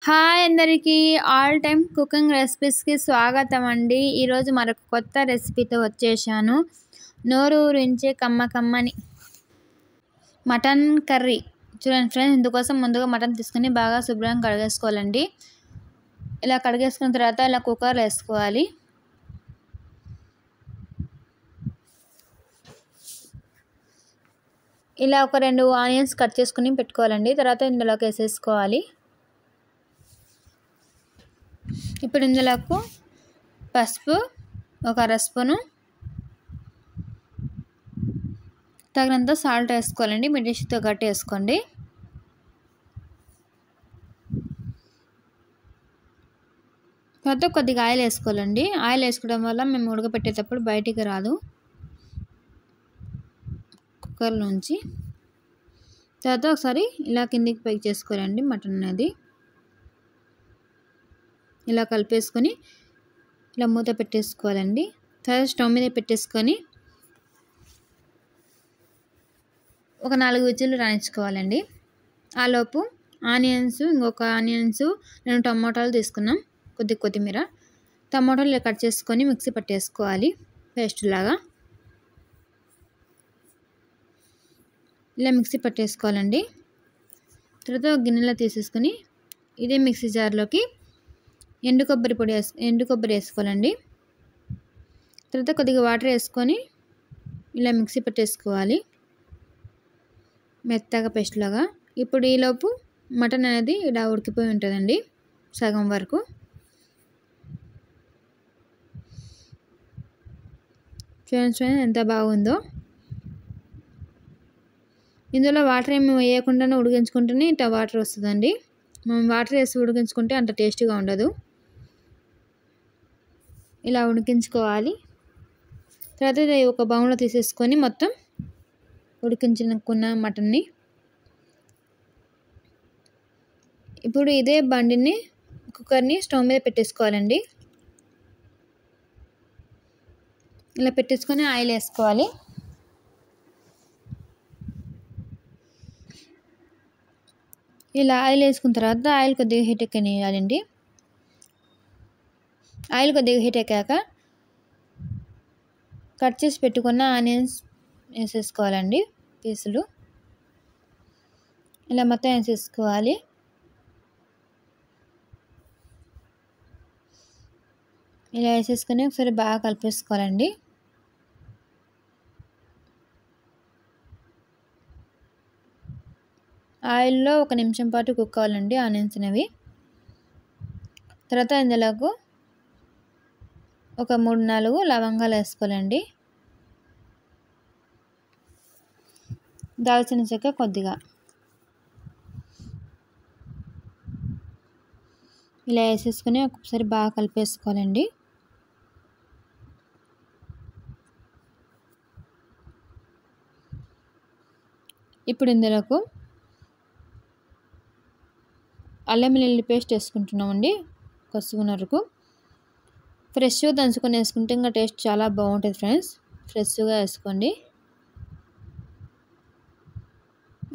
Hi అందరికీ all time cooking రెసిపీస్కి స్వాగతం అండి. ఈరోజు మరొక కొత్త రెసిపీతో వచ్చేసాను. నోరు ఊరించే కమ్మని మటన్ కర్రీ. చూడండి ఫ్రెండ్స్, ఇందుకోసం ముందుగా మటన్ తీసుకొని బాగా శుభ్రంగా కడిగేసుకోవాలండి. ఇలా కడిగేసుకున్న తర్వాత ఇలా కుక్కర్లో వేసుకోవాలి. ఇలా ఒక 2 ఆనియన్స్ కట్ చేసుకుని పెట్టుకోవాలండి. తర్వాత ఇందులోకి వేసేసుకోవాలి. ఇప్పుడు ఇందులోకి పసుపు ఒక అర స్పూను, తగినంత సాల్ట్ వేసుకోవాలండి. మీ టేస్ట్తో గట్టి వేసుకోండి. తర్వాత కొద్దిగా ఆయిల్ వేసుకోవాలండి. ఆయిల్ వేసుకోవడం వల్ల మేము ఉడకపెట్టేటప్పుడు బయటికి రాదు కుక్కర్ నుంచి. తర్వాత ఒకసారి ఇలా కిందికి పైకి చేసుకోవాలండి. మటన్ అనేది ఇలా కలిపేసుకొని ఇలా మూత పెట్టేసుకోవాలండి. తర్వాత స్టవ్ మీద పెట్టేసుకొని ఒక 4 విజిల్లు రాణించుకోవాలండి. ఆలోపు ఇంకొక ఆనియన్స్ 2 టమాటాలు తీసుకున్నాం, కొద్దిగా కొత్తిమీర, టమాటాలు ఇలా కట్ చేసుకొని మిక్సీ పట్టేసుకోవాలి పేస్ట్ లాగా. ఇలా మిక్సీ పట్టేసుకోవాలండి. తర్వాత ఒక గిన్నెలో తీసేసుకొని ఇదే మిక్సీ జార్లోకి ఎండు కొబ్బరి వేసుకోవాలండి. తర్వాత కొద్దిగా వాటర్ వేసుకొని ఇలా మిక్సీ పట్టేసుకోవాలి మెత్తగా పేస్ట్ లాగా. ఇప్పుడు ఈలోపు మటన్ అనేది ఇలా ఉడికిపోయి ఉంటుందండి సగం వరకు. చూడండి ఎంత బాగుందో. ఇందులో వాటర్ ఏమి వేయకుండానే ఉడికించుకుంటేనే ఇంత వాటర్ వస్తుందండి. మనం వాటర్ వేసి ఉడికించుకుంటే అంత టేస్టీగా ఉండదు. ఇలా ఉడికించుకోవాలి. తర్వాత ఇది ఒక బౌల్లో తీసేసుకొని మొత్తం ఉడికించుకున్న మటన్ని ఇప్పుడు ఇదే కుక్కర్ని స్టవ్ మీద పెట్టేసుకోవాలండి. ఇలా పెట్టేసుకొని ఆయిల్ వేసుకోవాలి. ఇలా ఆయిల్ వేసుకున్న తర్వాత ఆయిల్ కొద్దిగా హీట్ ఎక్కనివ్వాలండి. ఆయిల్ కొద్దిగా హీట్ ఎక్కాక కట్ చేసి పెట్టుకున్న ఆనియన్స్ వేసేసుకోవాలండి. పీసులు ఇలా మొత్తం వేసేసుకోవాలి. ఇలా వేసేసుకొని ఒకసారి బాగా కలిపేసుకోవాలండి. ఆయిల్లో 1 నిమిషం పాటు కుక్ అవ్వాలండి ఆనియన్స్ అనేవి. తర్వాత ఇందులోకి ఒక 3-4 లవంగాలు వేసుకోవాలండి. దాల్చిన చెక్క కొద్దిగా ఇలా వేసేసుకొని ఒకసారి బాగా కలిపేసుకోవాలండి. ఇప్పుడు ఇందులోకి అల్లం వెల్లుల్లి పేస్ట్ వేసుకుంటున్నామండి. కొద్దిగా వరకు ఫ్రెష్గా దంచుకొని వేసుకుంటే ఇంకా టేస్ట్ చాలా బాగుంటుంది ఫ్రెండ్స్. ఫ్రెష్గా వేసుకోండి.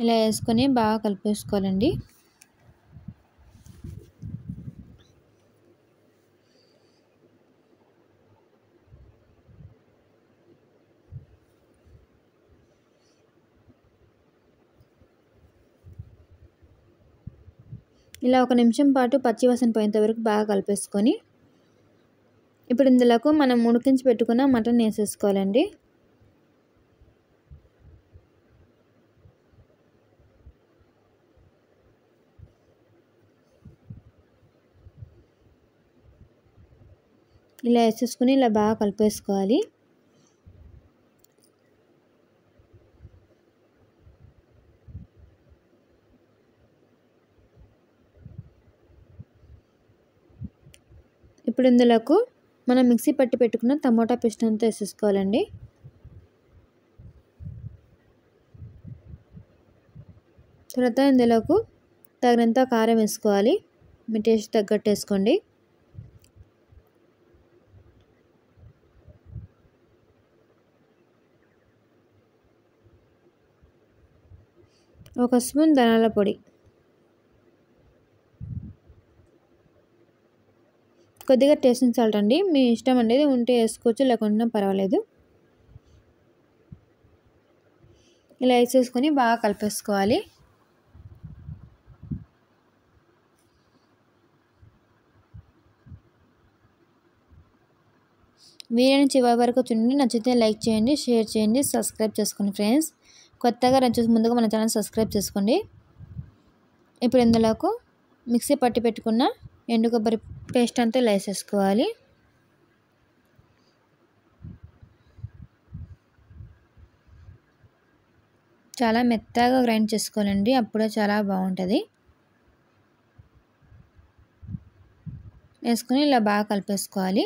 ఇలా వేసుకొని బాగా కలిపేసుకోవాలండి. ఇలా 1 నిమిషం పాటు పచ్చివాసన పోయేంత వరకు బాగా కలిపేసుకొని ఇప్పుడు ఇందులోకి మనం ఉడికించి పెట్టుకున్న మటన్ వేసేసుకోవాలండి. ఇలా వేసేసుకుని ఇలా బాగా కలిపేసుకోవాలి. ఇప్పుడు ఇందులోకి మనం మిక్సీ పట్టి పెట్టుకున్న టమోటా పేస్ట్ అంతా వేసేసుకోవాలండి. తర్వాత ఇందులోకి తగినంత కారం వేసుకోవాలి. మీ టేస్ట్ తగ్గట్టు వేసుకోండి. ఒక స్పూన్ ధనియాల పొడి, కొద్దిగా టేస్టింగ్ సాల్ట్ అండి, మీ ఇష్టం అనేది ఉంటే వేసుకోవచ్చు, లేకుండా పర్వాలేదు. ఇలా వేసేసుకొని బాగా కలిపేసుకోవాలి. వీడియోని చివరి వరకు చూడండి. నచ్చితే లైక్ చేయండి, షేర్ చేయండి, సబ్స్క్రైబ్ చేసుకోండి ఫ్రెండ్స్. కొత్తగా చూసి ముందుగా మన ఛానల్ సబ్స్క్రైబ్ చేసుకోండి. ఇప్పుడు ఇందులోకి మిక్సీ పట్టి పెట్టుకున్న ఎండు కొబ్బరి పేస్ట్ అంతా ఇలా వేసేసుకోవాలి. చాలా మెత్తగా గ్రైండ్ చేసుకోవాలండి, అప్పుడే చాలా బాగుంటుంది. వేసుకొని ఇలా బాగా కలిపేసుకోవాలి.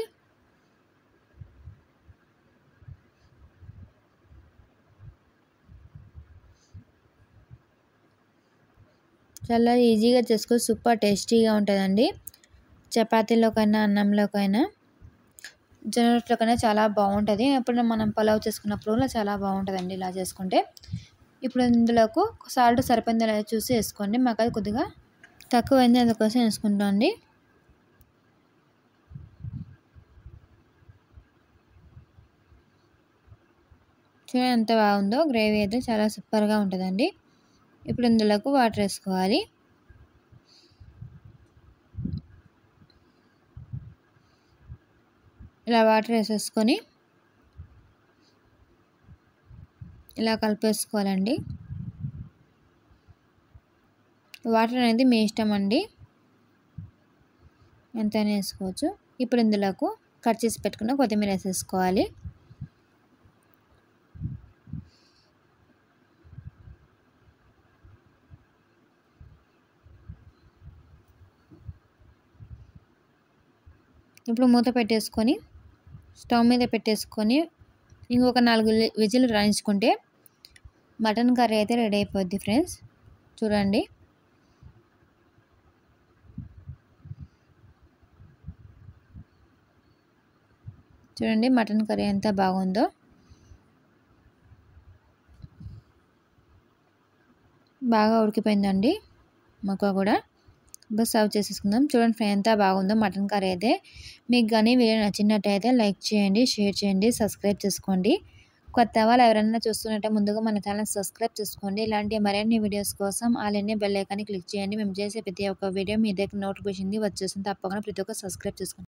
చాలా ఈజీగా చేసుకోవచ్చు, సూపర్ టేస్టీగా ఉంటుందండి. చపాతీలోకైనా, అన్నంలోకైనా, జొన్న రొట్టెలోకైనా చాలా బాగుంటుంది. ఎప్పుడైనా మనం పలావ్ చేసుకున్నప్పుడు కూడా చాలా బాగుంటుందండి ఇలా చేసుకుంటే. ఇప్పుడు ఇందులోకి సాల్ట్ సరిపోయిందో లేదో చూసి వేసుకోండి. మాకు అది కొద్దిగా తక్కువైంది, అందుకోసం వేసుకుంటాం అండి. చూడండి ఎంత బాగుందో, గ్రేవీ అయితే చాలా సూపర్గా ఉంటుందండి. ఇప్పుడు ఇందులోకి వాటర్ వేసుకోవాలి. ఇలా వాటర్ వేసేసుకొని ఇలా కలిపేసుకోవాలండి. వాటర్ అనేది మీ ఇష్టం అండి, ఎంతైనా వేసుకోవచ్చు. ఇప్పుడు ఇందులోకి కట్ చేసి పెట్టుకున్న కొత్తిమీర వేసేసుకోవాలి. ఇప్పుడు మూత పెట్టేసుకొని స్టవ్ మీద పెట్టేసుకొని ఇంకొక 4 విజిల్ రాయించుకుంటే మటన్ కర్రీ అయితే రెడీ అయిపోద్ది ఫ్రెండ్స్. చూడండి చూడండి మటన్ కర్రీ ఎంత బాగుందో. బాగా ఉడికిపోయిందండి ముక్క కూడా. బస్ సర్వ్ చేసేసుకుందాం. చూడండి ఫ్రెండ్స్ ఎంత బాగుందో మటన్ కర్రీ అయితే. మీకు కానీ వీడియో నచ్చినట్టయితే లైక్ చేయండి, షేర్ చేయండి, సబ్స్క్రైబ్ చేసుకోండి. కొత్త వాళ్ళు ఎవరైనా చూస్తున్నట్టే ముందుగా మన ఛానల్ సబ్స్క్రైబ్ చేసుకోండి. ఇలాంటి మరిన్ని వీడియోస్ కోసం ఆల్ బెల్ ఐకాన్ని క్లిక్ చేయండి. మేము చేసే ప్రతి ఒక్క వీడియో మీ దగ్గర నోటిఫికేషన్ వచ్చేస్తుంది. తప్పకుండా ప్రతి ఒక్క సబ్స్క్రైబ్ చేసుకోండి.